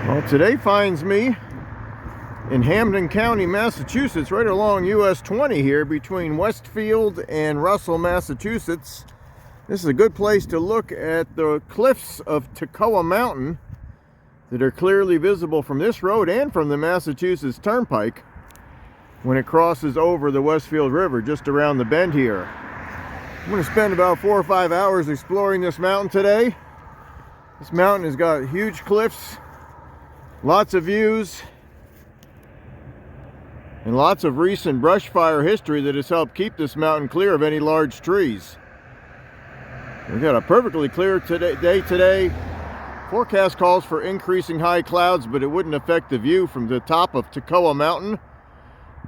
Well, today finds me in Hampden County, Massachusetts, right along US 20 here between Westfield and Russell, Massachusetts. This is a good place to look at the cliffs of Tekoa Mountain that are clearly visible from this road and from the Massachusetts Turnpike when it crosses over the Westfield River just around the bend here. I'm going to spend about 4 or 5 hours exploring this mountain today. This mountain has got huge cliffs, lots of views, and lots of recent brush fire history that has helped keep this mountain clear of any large trees. We've got a perfectly clear day today. Forecast calls for increasing high clouds, but it wouldn't affect the view from the top of Tekoa Mountain.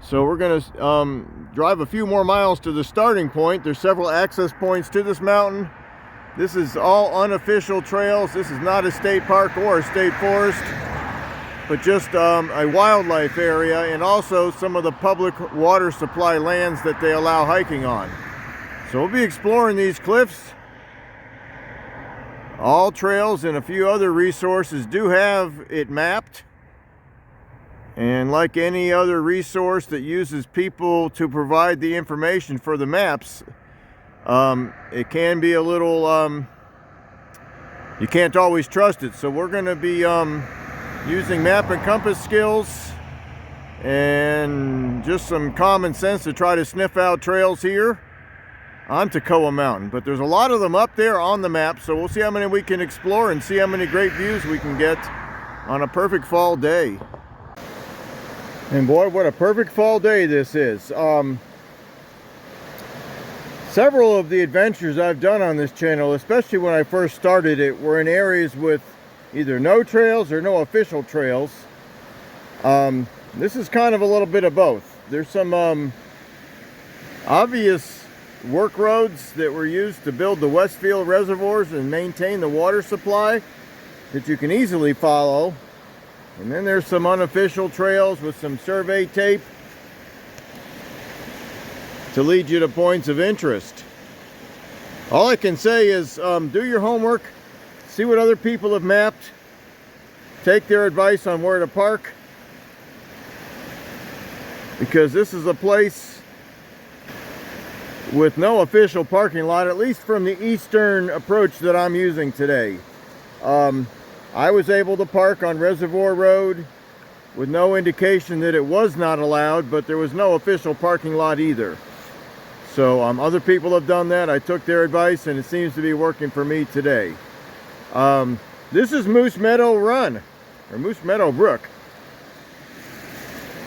So we're going to drive a few more miles to the starting point. There's several access points to this mountain. This is all unofficial trails. This is not a state park or a state forest, but just a wildlife area, and also some of the public water supply lands that they allow hiking on. So we'll be exploring these cliffs. All trails and a few other resources do have it mapped. And like any other resource that uses people to provide the information for the maps, it can be a little, you can't always trust it. So we're going to be using map and compass skills and just some common sense to try to sniff out trails here on Tekoa Mountain. But there's a lot of them up there on the map, so we'll see how many we can explore and see how many great views we can get on a perfect fall day. And boy, what a perfect fall day this is. Several of the adventures I've done on this channel, especially when I first started it, were in areas with either no trails or no official trails. This is kind of a little bit of both. There's some obvious work roads that were used to build the Westfield reservoirs and maintain the water supply that you can easily follow. And then there's some unofficial trails with some survey tape to lead you to points of interest. All I can say is do your homework, see what other people have mapped, take their advice on where to park, because this is a place with no official parking lot, at least from the eastern approach that I'm using today. I was able to park on Reservoir Road with no indication that it was not allowed, but there was no official parking lot either. So other people have done that. I took their advice and it seems to be working for me today. This is Moose Meadow Run, or Moose Meadow Brook.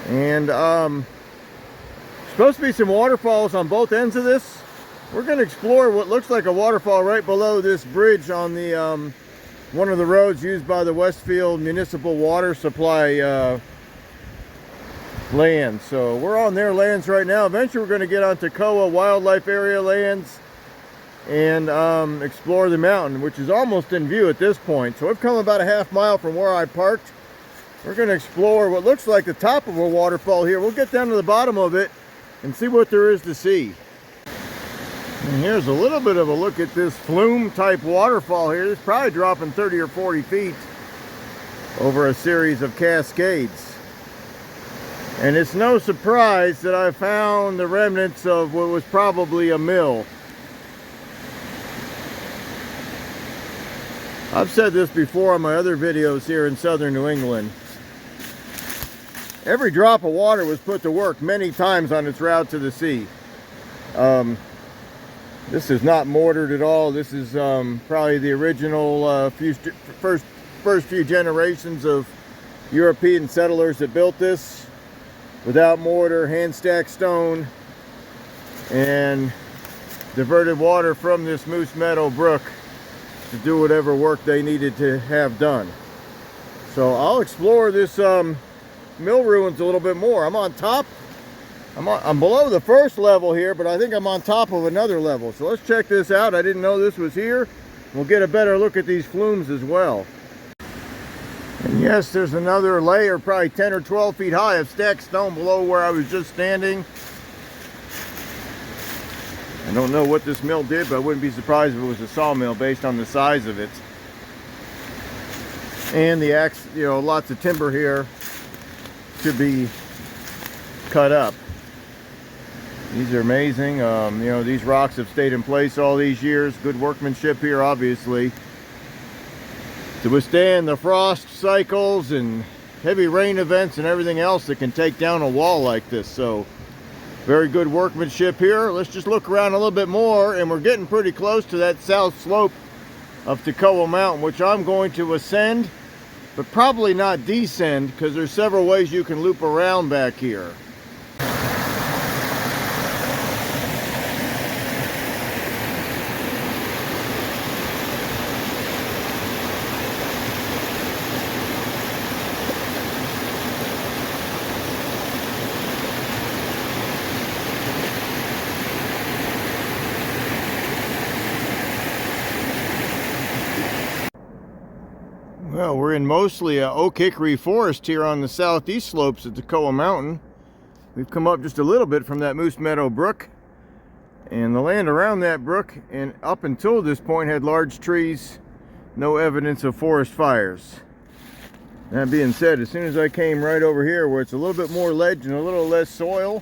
And supposed to be some waterfalls on both ends of this. We're going to explore what looks like a waterfall right below this bridge on the one of the roads used by the Westfield Municipal Water Supply lands. So we're on their lands right now. Eventually we're going to get on Tekoa Wildlife Area lands and explore the mountain, which is almost in view at this point. So we've come about a half mile from where I parked. We're going to explore what looks like the top of a waterfall here. We'll get down to the bottom of it and see what there is to see. And here's a little bit of a look at this flume type waterfall here. It's probably dropping 30 or 40 feet over a series of cascades. And it's no surprise that I found the remnants of what was probably a mill. I've said this before on my other videos here in southern New England. Every drop of water was put to work many times on its route to the sea. This is not mortared at all. This is probably the original first few generations of European settlers that built this without mortar, hand stacked stone, and diverted water from this Moose Meadow Brook to do whatever work they needed to have done. So I'll explore this mill ruins a little bit more. I'm on top. I'm below the first level here, but I think I'm on top of another level. So let's check this out. I didn't know this was here. We'll get a better look at these flumes as well. And yes, there's another layer, probably 10 or 12 feet high, of stacked stone below where I was just standing. I don't know what this mill did, but I wouldn't be surprised if it was a sawmill based on the size of it. And the axe, you know, lots of timber here to be cut up. These are amazing. You know, these rocks have stayed in place all these years. Good workmanship here, obviously, to withstand the frost cycles and heavy rain events and everything else that can take down a wall like this. So very good workmanship here. Let's just look around a little bit more, and we're getting pretty close to that south slope of Tekoa Mountain, which I'm going to ascend, but probably not descend, because there's several ways you can loop around back here. Well, we're in mostly oak hickory forest here on the southeast slopes of Tekoa Mountain. We've come up just a little bit from that Moose Meadow Brook, and the land around that brook and up until this point had large trees, no evidence of forest fires. That being said, as soon as I came right over here where it's a little bit more ledge and a little less soil,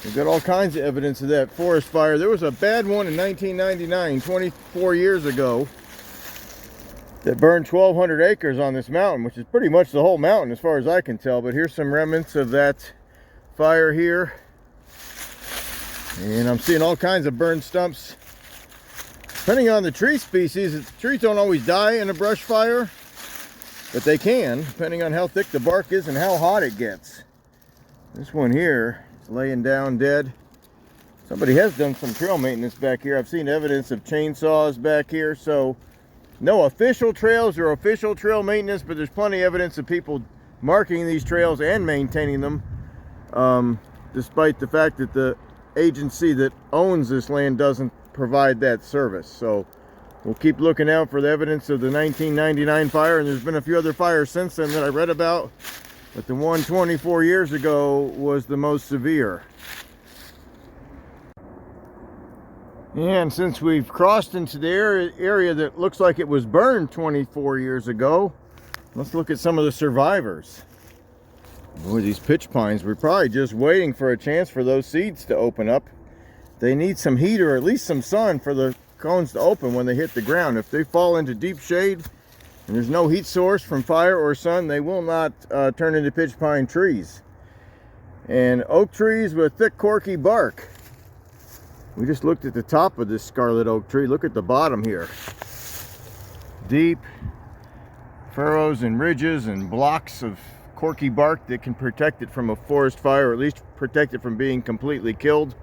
we've got all kinds of evidence of that forest fire. There was a bad one in 1999, 24 years ago, that burned 1,200 acres on this mountain, which is pretty much the whole mountain as far as I can tell. But here's some remnants of that fire here. And I'm seeing all kinds of burned stumps. Depending on the tree species, trees don't always die in a brush fire, but they can, depending on how thick the bark is and how hot it gets. This one here is laying down dead. Somebody has done some trail maintenance back here. I've seen evidence of chainsaws back here, so no official trails or official trail maintenance, but there's plenty of evidence of people marking these trails and maintaining them, despite the fact that the agency that owns this land doesn't provide that service. So we'll keep looking out for the evidence of the 1999 fire, and there's been a few other fires since then that I read about, but the one 24 years ago was the most severe. And since we've crossed into the area that looks like it was burned 24 years ago, let's look at some of the survivors. Boy, these pitch pines, we're probably just waiting for a chance for those seeds to open up. They need some heat or at least some sun for the cones to open when they hit the ground. If they fall into deep shade and there's no heat source from fire or sun, they will not turn into pitch pine trees. And oak trees with thick corky bark. We just looked at the top of this scarlet oak tree. Look at the bottom here. Deep furrows and ridges and blocks of corky bark that can protect it from a forest fire, or at least protect it from being completely killed.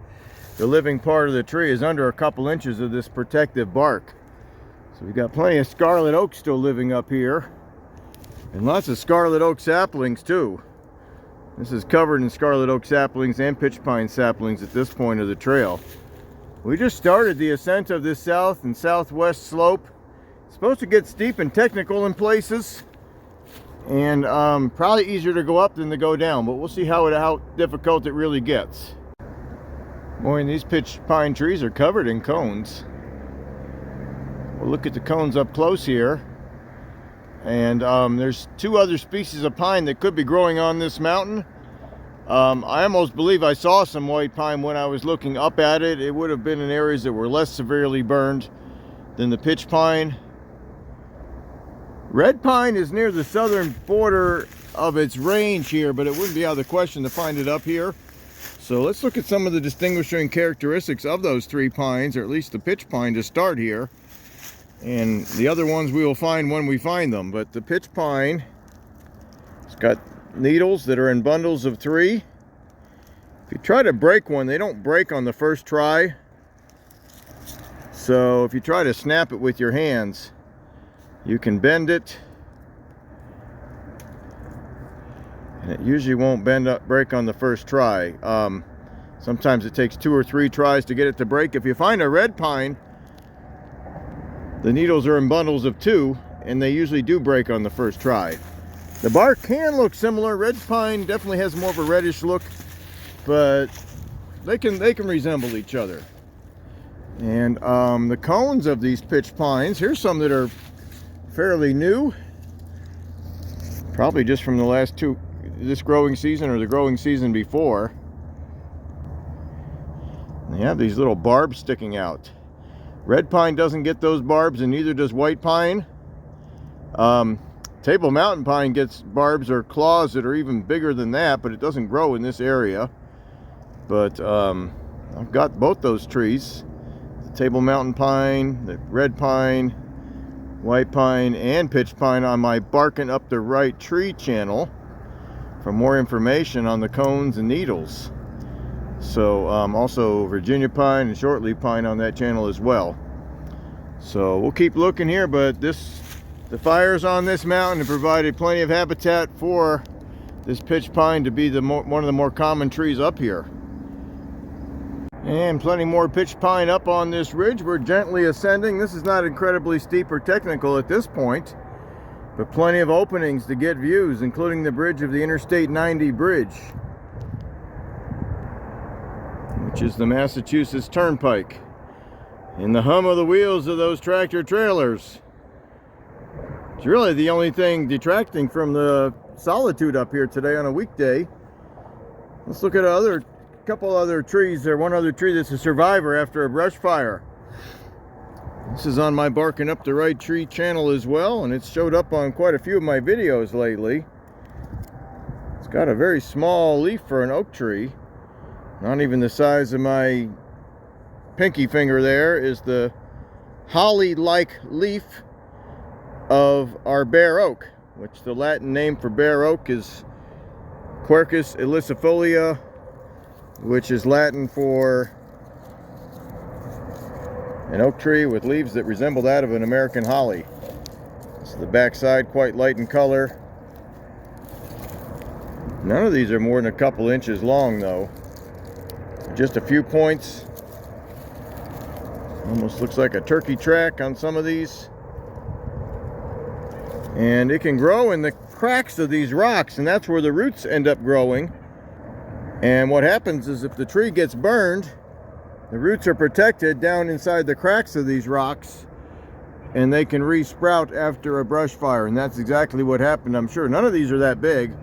The living part of the tree is under a couple inches of this protective bark. So we've got plenty of scarlet oak still living up here, and lots of scarlet oak saplings too. This is covered in scarlet oak saplings and pitch pine saplings at this point of the trail. We just started the ascent of this south and southwest slope. It's supposed to get steep and technical in places, and probably easier to go up than to go down, but we'll see how difficult it really gets. Boy, and these pitch pine trees are covered in cones. We'll look at the cones up close here, and there's two other species of pine that could be growing on this mountain. I almost believe I saw some white pine when I was looking up at it. It would have been in areas that were less severely burned than the pitch pine. Red pine is near the southern border of its range here, but it wouldn't be out of the question to find it up here. So let's look at some of the distinguishing characteristics of those three pines, or at least the pitch pine to start here. And the other ones we will find when we find them. But the pitch pine, it's got needles that are in bundles of 3. If you try to break one, they don't break on the first try. So if you try to snap it with your hands, you can bend it, and it usually won't break on the first try. Sometimes it takes 2 or 3 tries to get it to break. If you find a red pine, the needles are in bundles of 2, and they usually do break on the first try. The bark can look similar. Red pine definitely has more of a reddish look, but they can resemble each other. And the cones of these pitch pines, here's some that are fairly new. Probably just from the last two, this growing season or the growing season before. They have these little barbs sticking out. Red pine doesn't get those barbs, and neither does white pine. Table mountain pine gets barbs or claws that are even bigger than that, but it doesn't grow in this area. But I've got both those trees, the table mountain pine, the red pine, white pine, and pitch pine on my Barking Up the Right Tree channel for more information on the cones and needles. So also Virginia pine and shortleaf pine on that channel as well. So we'll keep looking here, but the fires on this mountain have provided plenty of habitat for this pitch pine to be one of the more common trees up here. And plenty more pitch pine up on this ridge. We're gently ascending. This is not incredibly steep or technical at this point, but plenty of openings to get views, including the bridge of the Interstate 90 bridge, which is the Massachusetts Turnpike, and the hum of the wheels of those tractor trailers. It's really the only thing detracting from the solitude up here today on a weekday. Let's look at a couple other trees. There's one other tree that's a survivor after a brush fire. This is on my Barking Up the Right Tree channel as well, and it's showed up on quite a few of my videos lately. It's got a very small leaf for an oak tree. Not even the size of my pinky finger there is the holly-like leaf of our bare oak, which the Latin name for bare oak is Quercus ilicifolia, which is Latin for an oak tree with leaves that resemble that of an American holly. This is the backside, quite light in color. None of these are more than a couple inches long though. Just a few points. Almost looks like a turkey track on some of these. And it can grow in the cracks of these rocks, and that's where the roots end up growing. And what happens is if the tree gets burned, the roots are protected down inside the cracks of these rocks, and they can re-sprout after a brush fire. And that's exactly what happened, I'm sure. None of these are that big.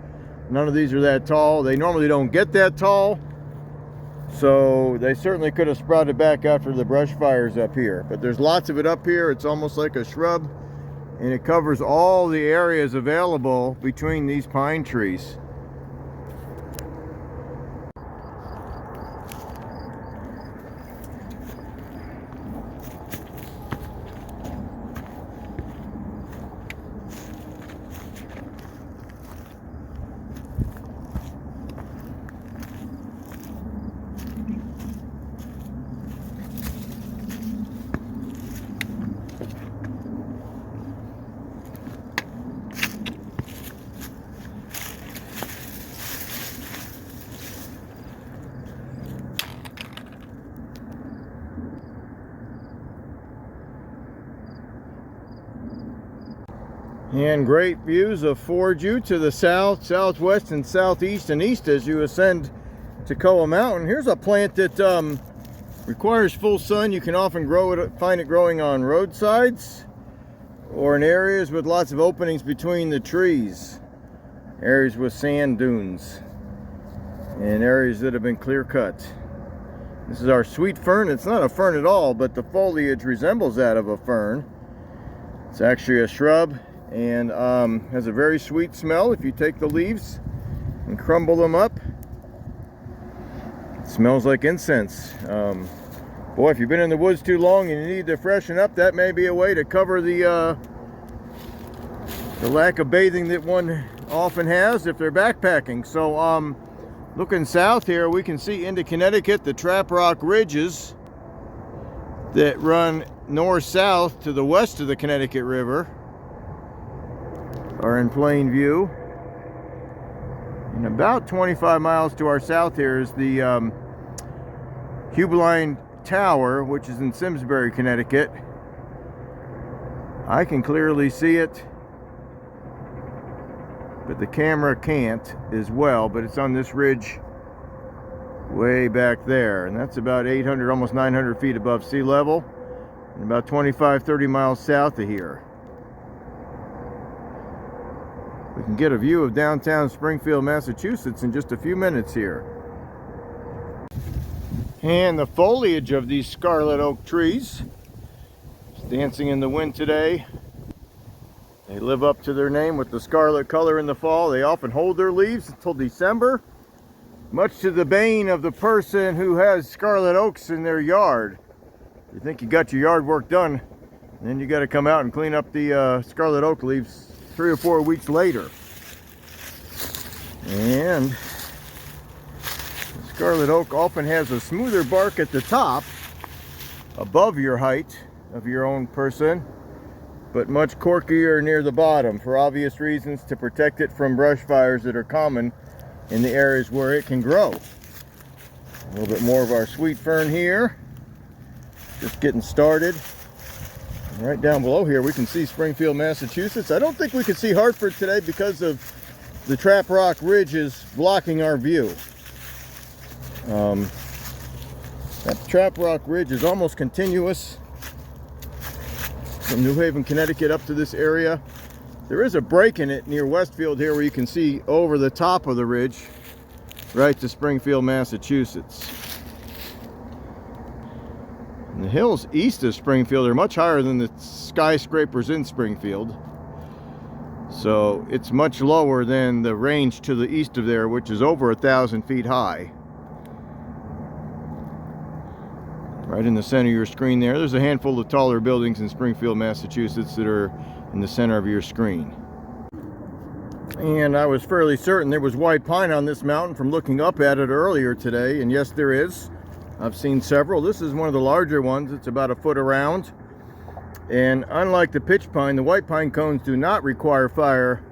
None of these are that tall. They normally don't get that tall. So they certainly could have sprouted back after the brush fires up here. But there's lots of it up here. It's almost like a shrub, and it covers all the areas available between these pine trees. And great views afford you to the south, southwest, and southeast and east as you ascend Tekoa Mountain. Here's a plant that requires full sun. You can often find it growing on roadsides or in areas with lots of openings between the trees, areas with sand dunes, and areas that have been clear cut. This is our sweet fern. It's not a fern at all, but the foliage resembles that of a fern. It's actually a shrub, and has a very sweet smell. If you take the leaves and crumble them up, it smells like incense. Boy, if you've been in the woods too long and you need to freshen up, that may be a way to cover the lack of bathing that one often has if they're backpacking. So looking south here, we can see into Connecticut, the Trap Rock Ridges that run north-south to the west of the Connecticut River are in plain view. And about 25 miles to our south here is the Hubeline Tower, which is in Simsbury, Connecticut. I can clearly see it, but the camera can't as well, but it's on this ridge way back there, and that's about 800, almost 900 feet above sea level, and about 25-30 miles south of here. We can get a view of downtown Springfield, Massachusetts in just a few minutes here. And the foliage of these scarlet oak trees is dancing in the wind today. They live up to their name with the scarlet color in the fall. They often hold their leaves until December, much to the bane of the person who has scarlet oaks in their yard. You think you got your yard work done, then you got to come out and clean up the scarlet oak leaves 3 or 4 weeks later. And the scarlet oak often has a smoother bark at the top, above your height of your own person, but much corkier near the bottom for obvious reasons, to protect it from brush fires that are common in the areas where it can grow. A little bit more of our sweet fern here, just getting started. And right down below here we can see Springfield, Massachusetts. I don't think we can see Hartford today because of the Trap Rock Ridge is blocking our view. That Trap Rock Ridge is almost continuous from New Haven, Connecticut up to this area. There is a break in it near Westfield here where you can see over the top of the ridge right to Springfield, Massachusetts. And the hills east of Springfield are much higher than the skyscrapers in Springfield. So it's much lower than the range to the east of there, which is over 1,000 feet high. Right in the center of your screen there's a handful of taller buildings in Springfield, Massachusetts that are in the center of your screen. And I was fairly certain there was white pine on this mountain from looking up at it earlier today, and yes, there is. I've seen several. This is one of the larger ones. It's about 1 foot around, and unlike the pitch pine, the white pine cones do not require fire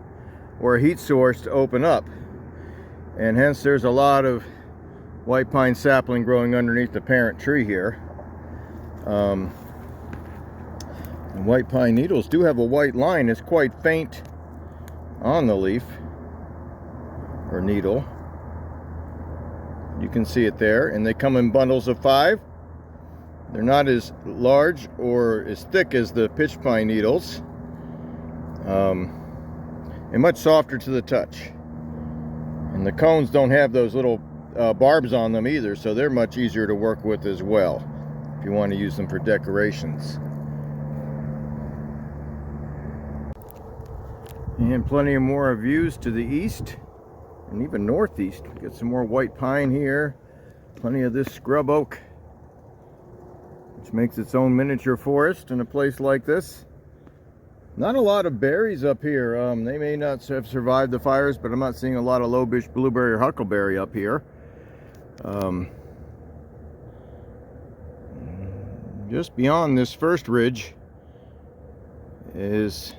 or a heat source to open up, and hence there's a lot of white pine sapling growing underneath the parent tree here. And white pine needles do have a white line. It's quite faint on the leaf or needle. You can see it there, and they come in bundles of 5. They're not as large or as thick as the pitch pine needles, and much softer to the touch. And the cones don't have those little barbs on them either, so they're much easier to work with as well if you want to use them for decorations. And plenty of more views to the east and even northeast. We get some more white pine here, plenty of this scrub oak, which makes its own miniature forest in a place like this. Not a lot of berries up here. They may not have survived the fires, but I'm not seeing a lot of lowbush blueberry or huckleberry up here. Just beyond this first ridge is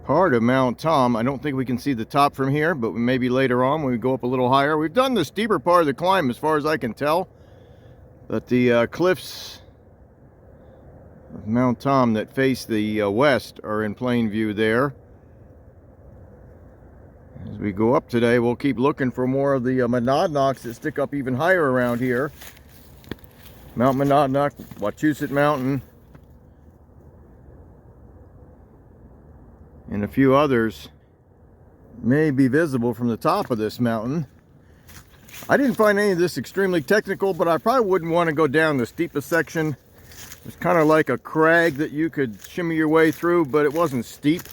part of Mount Tom. I don't think we can see the top from here, but maybe later on when we go up a little higher. We've done the steeper part of the climb as far as I can tell, but the cliffs of Mount Tom that face the west are in plain view there. As we go up today, we'll keep looking for more of the monadnocks that stick up even higher around here. Mount Monadnock, Wachusett Mountain, and a few others may be visible from the top of this mountain. I didn't find any of this extremely technical, but I probably wouldn't want to go down the steepest section. It's kind of like a crag that you could shimmy your way through, but it wasn't steep.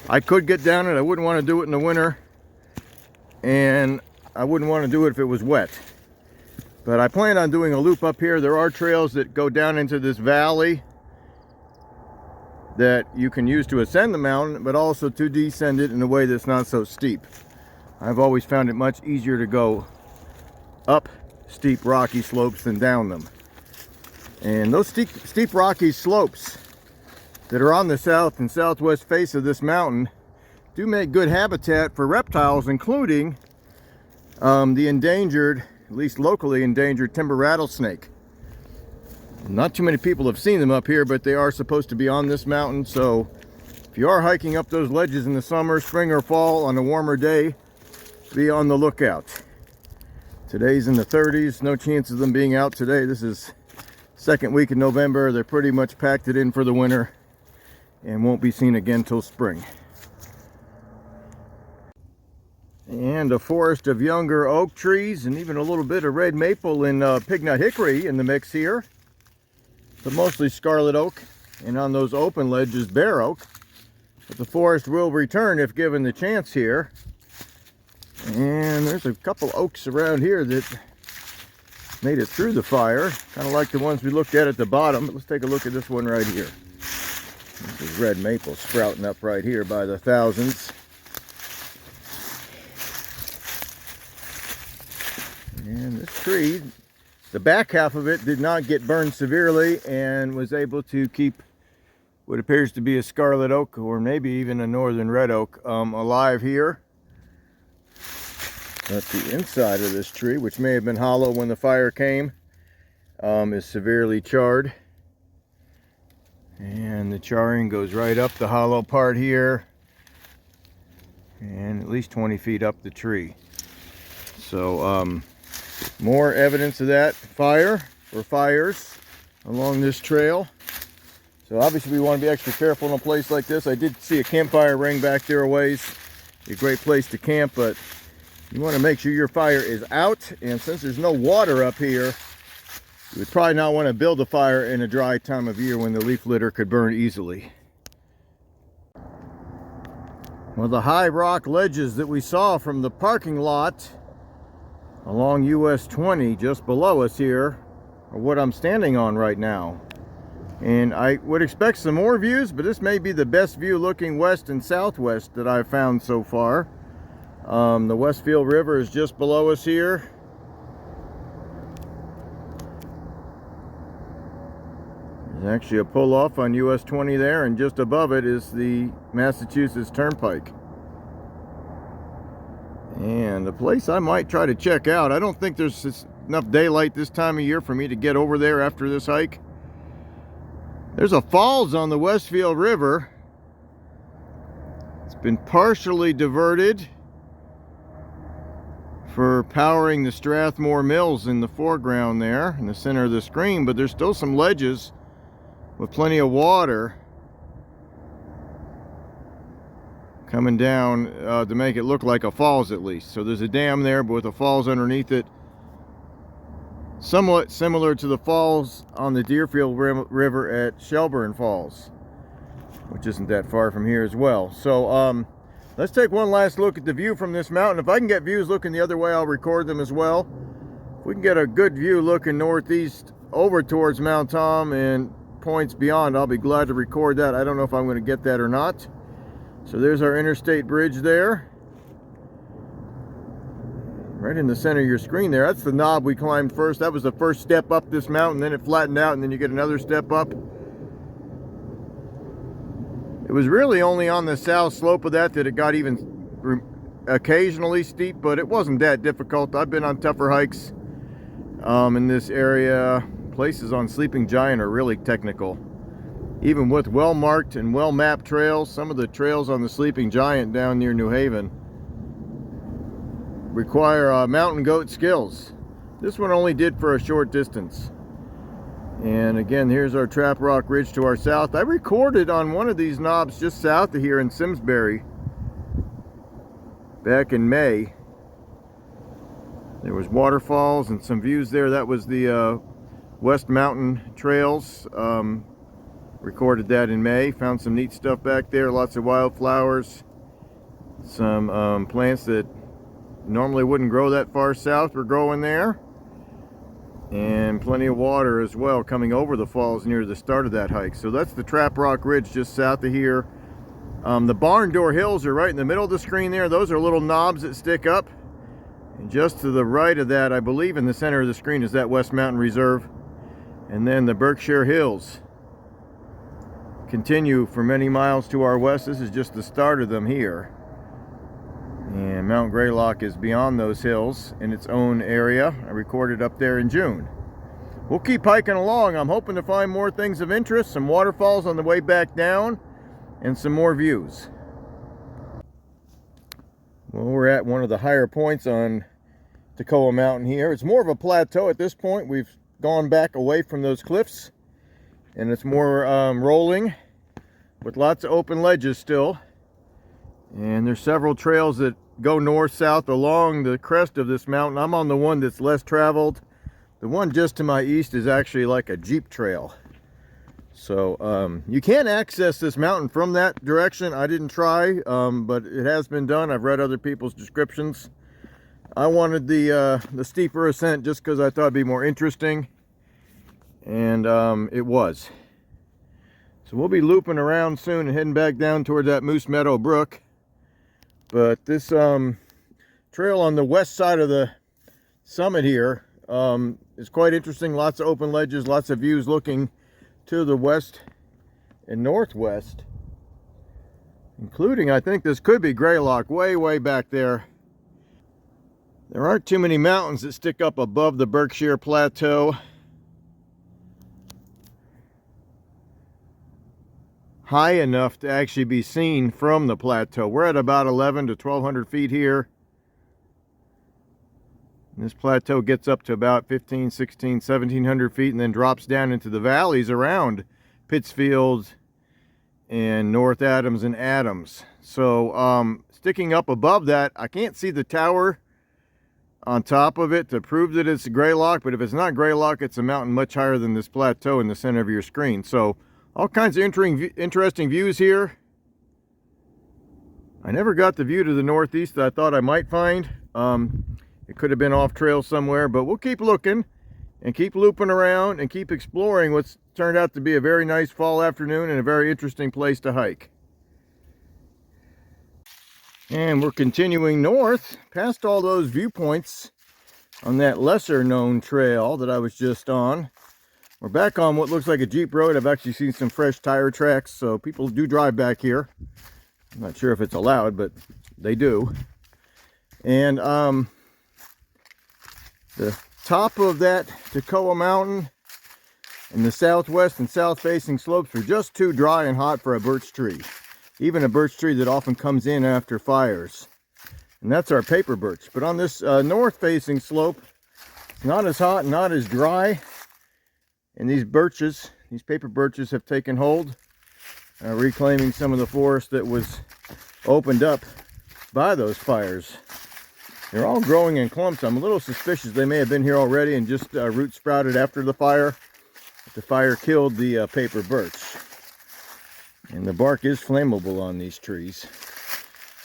I could get down it. I wouldn't want to do it in the winter, and I wouldn't want to do it if it was wet. But I plan on doing a loop up here. There are trails that go down into this valley that you can use to ascend the mountain, but also to descend it in a way that's not so steep. I've always found it much easier to go up steep rocky slopes than down them. And those steep rocky slopes that are on the south and southwest face of this mountain do make good habitat for reptiles, including the endangered, at least locally endangered, timber rattlesnake. Not too many people have seen them up here, but they are supposed to be on this mountain, so if you are hiking up those ledges in the summer, spring, or fall on a warmer day, be on the lookout. Today's in the 30s, no chance of them being out today. This is second week in November. They're pretty much packed it in for the winter, and won't be seen again till spring. And a forest of younger oak trees and even a little bit of red maple and pignut hickory in the mix here, but mostly scarlet oak, and on those open ledges bare oak. But the forest will return if given the chance here. And there's a couple oaks around here that made it through the fire, kind of like the ones we looked at the bottom. But let's take a look at this one right here. This is red maple sprouting up right here by the thousands. And this tree, the back half of it did not get burned severely and was able to keep what appears to be a scarlet oak, or maybe even a northern red oak, alive here. But the inside of this tree, which may have been hollow when the fire came, is severely charred. And the charring goes right up the hollow part here, and at least 20 feet up the tree. So more evidence of that fire or fires along this trail. So obviously we want to be extra careful in a place like this. I did see a campfire ring back there a ways. A great place to camp, but you want to make sure your fire is out. And since there's no water up here, you would probably not want to build a fire in a dry time of year when the leaf litter could burn easily. Well, the high rock ledges that we saw from the parking lot along US 20 just below us here are what I'm standing on right now. And I would expect some more views, but this may be the best view looking west and southwest that I've found so far. The Westfield River is just below us here. There's actually a pull off on US 20 there, and just above it is the Massachusetts Turnpike. And the place I might try to check out, I don't think there's enough daylight this time of year for me to get over there after this hike. There's a falls on the Westfield River. It's been partially diverted for powering the Strathmore Mills in the foreground there in the center of the screen, but there's still some ledges with plenty of water coming down to make it look like a falls at least. So there's a dam there, but with a falls underneath it, somewhat similar to the falls on the Deerfield River at Shelburne Falls, which isn't that far from here as well. So let's take one last look at the view from this mountain. If I can get views looking the other way, I'll record them as well. If we can get a good view looking northeast over towards Mount Tom and points beyond, I'll be glad to record that. I don't know if I'm going to get that or not. So there's our interstate bridge there, right in the center of your screen there. That's the knob we climbed first. That was the first step up this mountain. Then it flattened out, and then you get another step up. It was really only on the south slope of that it got even occasionally steep, but it wasn't that difficult. I've been on tougher hikes in this area. Places on Sleeping Giant are really technical. Even with well-marked and well-mapped trails, some of the trails on the Sleeping Giant down near New Haven require mountain goat skills. This one only did for a short distance. And again, here's our Trap Rock Ridge to our south. I recorded on one of these knobs just south of here in Simsbury back in May. There was waterfalls and some views there. That was the West Mountain Trails. Recorded that in May. Found some neat stuff back there. Lots of wildflowers. Some plants that normally wouldn't grow that far south were growing there. And plenty of water as well coming over the falls near the start of that hike. So that's the Trap Rock Ridge just south of here. The Barn Door Hills are right in the middle of the screen there. Those are little knobs that stick up. And just to the right of that, I believe in the center of the screen, is that West Mountain Reserve. And then the Berkshire Hills continue for many miles to our west. This is just the start of them here. And Mount Greylock is beyond those hills in its own area. I recorded up there in June. We'll keep hiking along. I'm hoping to find more things of interest, some waterfalls on the way back down, and some more views. Well, we're at one of the higher points on Tekoa Mountain here. It's more of a plateau at this point. We've gone back away from those cliffs, and it's more rolling. with lots of open ledges still. And there's several trails that go north-south along the crest of this mountain. I'm on the one that's less traveled. The one just to my east is actually like a Jeep trail. So you can access this mountain from that direction. I didn't try, but it has been done. I've read other people's descriptions. I wanted the steeper ascent just because I thought it'd be more interesting. And it was. So we'll be looping around soon and heading back down toward that Moose Meadow Brook. But this trail on the west side of the summit here is quite interesting. Lots of open ledges, lots of views looking to the west and northwest, including, I think this could be Greylock way back there. There aren't too many mountains that stick up above the Berkshire Plateau. High enough to actually be seen from the plateau. We're at about 11 to 1200 feet here. And this plateau gets up to about 15, 16, 1700 feet and then drops down into the valleys around Pittsfield and North Adams and Adams. So sticking up above that, I can't see the tower on top of it to prove that it's Greylock, but if it's not Greylock, it's a mountain much higher than this plateau in the center of your screen. So all kinds of interesting views here. I never got the view to the northeast that I thought I might find. It could have been off trail somewhere, but we'll keep looking and keep looping around and keep exploring what's turned out to be a very nice fall afternoon and a very interesting place to hike. And we're continuing north past all those viewpoints on that lesser known trail that I was just on. We're back on what looks like a Jeep road. I've actually seen some fresh tire tracks, so people do drive back here. I'm not sure if it's allowed, but they do. And the top of that Tekoa mountain and the southwest and south facing slopes are just too dry and hot for a birch tree. Even a birch tree that often comes in after fires. And that's our paper birch. But on this north facing slope, it's not as hot and not as dry. And these birches, these paper birches have taken hold, reclaiming some of the forest that was opened up by those fires. They're all growing in clumps. I'm a little suspicious they may have been here already and just root sprouted after the fire. But the fire killed the paper birch. And the bark is flammable on these trees.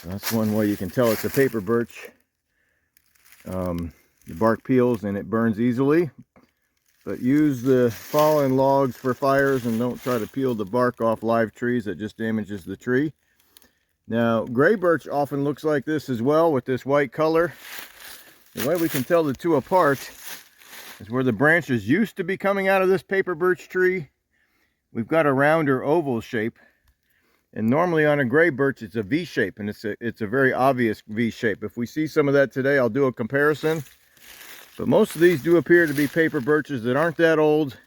So that's one way you can tell it's a paper birch. The bark peels and it burns easily. But use the fallen logs for fires and don't try to peel the bark off live trees. That just damages the tree. Now, gray birch often looks like this as well with this white color. The way we can tell the two apart is where the branches used to be coming out of this paper birch tree. We've got a rounder oval shape. And normally on a gray birch, it's a V shape, and it's a very obvious V shape. If we see some of that today, I'll do a comparison. But most of these do appear to be paper birches that aren't that old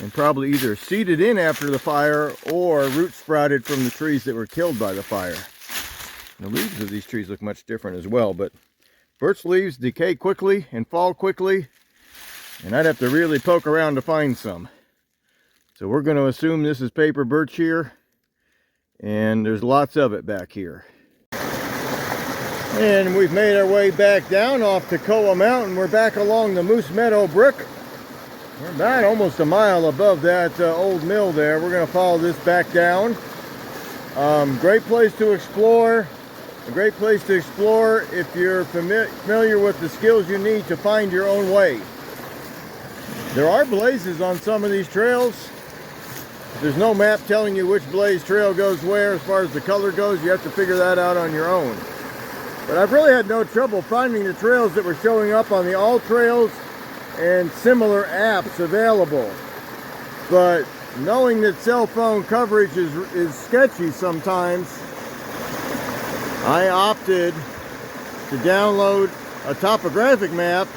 and probably either seeded in after the fire or root sprouted from the trees that were killed by the fire. The leaves of these trees look much different as well, but birch leaves decay quickly and fall quickly, and I'd have to really poke around to find some. So we're going to assume this is paper birch here, and there's lots of it back here. And we've made our way back down off Tekoa Mountain. We're back along the Moose Meadow Brook. We're about almost a mile above that old mill there. We're going to follow this back down. Great place to explore. A great place to explore if you're familiar with the skills you need to find your own way. There are blazes on some of these trails. There's no map telling you which blaze trail goes where as far as the color goes. You have to figure that out on your own. But I've really had no trouble finding the trails that were showing up on the All Trails and similar apps available. But knowing that cell phone coverage is sketchy sometimes, I opted to download a topographic map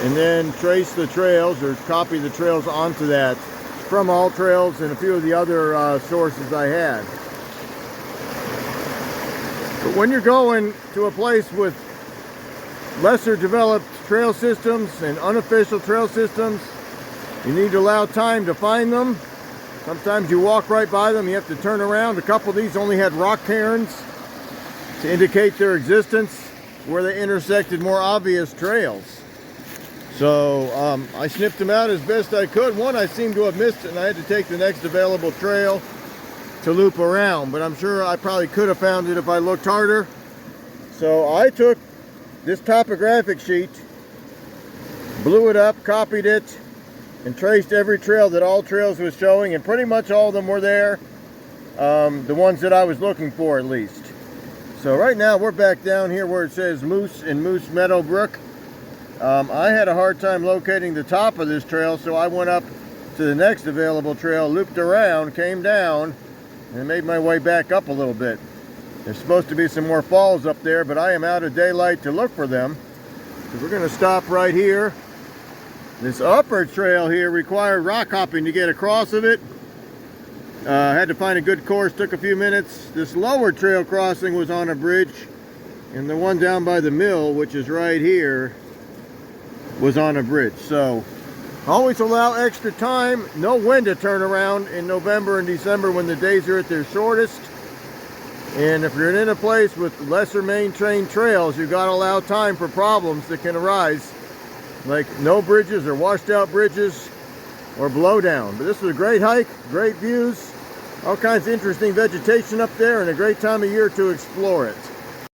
and then trace the trails or copy the trails onto that from All Trails and a few of the other sources I had. But when you're going to a place with lesser developed trail systems and unofficial trail systems, you need to allow time to find them Sometimes you walk right by them, you have to turn around. A couple of these only had rock cairns to indicate their existence, where they intersected more obvious trails. So I snipped them out as best I could. One I seemed to have missed it, and I had to take the next available trail to loop around, but I'm sure I probably could have found it if I looked harder. So I took this topographic sheet, blew it up, copied it, and traced every trail that All Trails was showing, and pretty much all of them were there. The ones that I was looking for, at least. So right now we're back down here where it says Moose in Moose Meadow Brook. I had a hard time locating the top of this trail, so I went up to the next available trail, looped around, came down, and made my way back up a little bit. There's supposed to be some more falls up there, but I am out of daylight to look for them. So we're going to stop right here. This upper trail here required rock hopping to get across of it. Had to find a good course, took a few minutes. This lower trail crossing was on a bridge, and the one down by the mill, which is right here, was on a bridge. So always allow extra time. Know when to turn around in November and December when the days are at their shortest. And if you're in a place with lesser maintained trails, you've got to allow time for problems that can arise, like no bridges or washed out bridges or blowdown. But this was a great hike, great views, all kinds of interesting vegetation up there, and a great time of year to explore it.